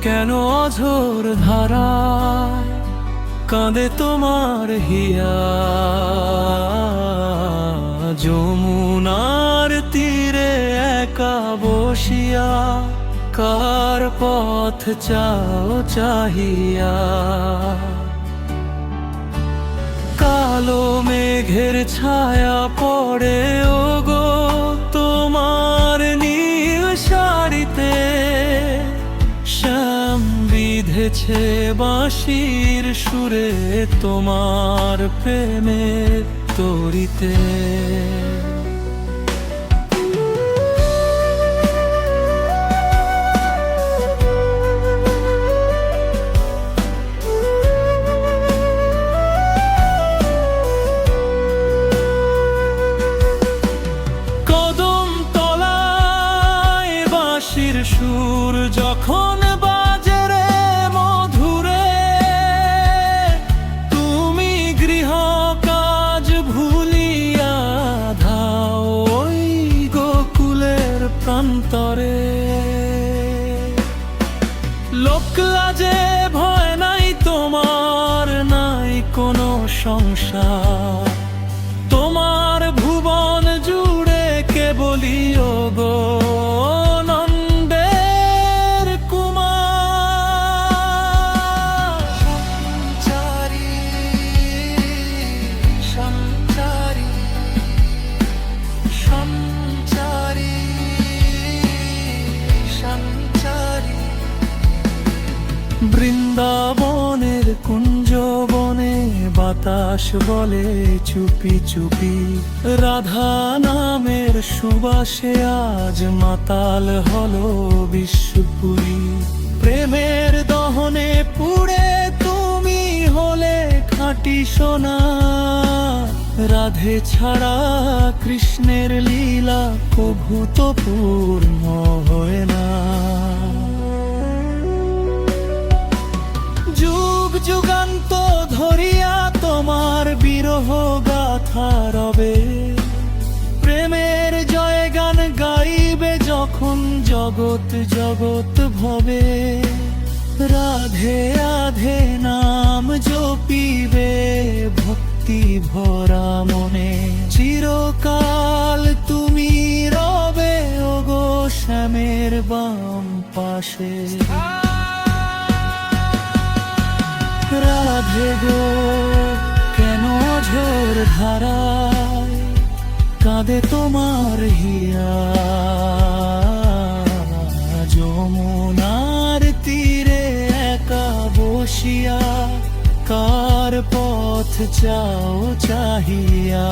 কেন অঝোর ধারায় কাঁদে তোমার হিয়া? যমুনার তীরে একা বসিয়া কার পথ চাও চাহিয়া? কালো মেঘের ছায়া পড়ে ওগো তোমার নীল শাড়িতে, শ্যাম বিঁধেছে বাঁশির সুরে তোমার প্রেমের তরিতে। সুর যখন বাজে রে মধুরে, তুমি গৃহ কাজ ভুলিয়া ধাও ওই গোকুলের প্রান্তরে। লোকলাজে ভয় নাই তোমার, নাই কোনো সংসার, তোমার ভুবন জুড়ে কেবলই ওগো বৃন্দাবনের কুঞ্জবনে বাতাস বলে চুপি চুপি, রাধা নামের সুবাসে আজ মাতাল হলো বিশ্বপুরী। প্রেমের দহনে পুড়ে তুমি হলে খাঁটি সোনা, রাধে ছাড়া কৃষ্ণের লীলা কভু তো পূর্ণ হয় না। যুগ যুগান্ত ধরিয়া তোমার বিরহ গাথা রবে, প্রেমের জয়গান গাইবে যখন জগৎ জগৎ ভবে। রাধে রাধে নাম জপিবে ভক্তি ভরা মনে, চিরকাল তুমি রবে ওগো শ্যামের বাম পাশে। রাধে গো কেন ঝোর ধারায় কাঁদে তোমার হিয়া? যমুনার তীরে একা বসিয়া কার পথ চাও চাহিয়া?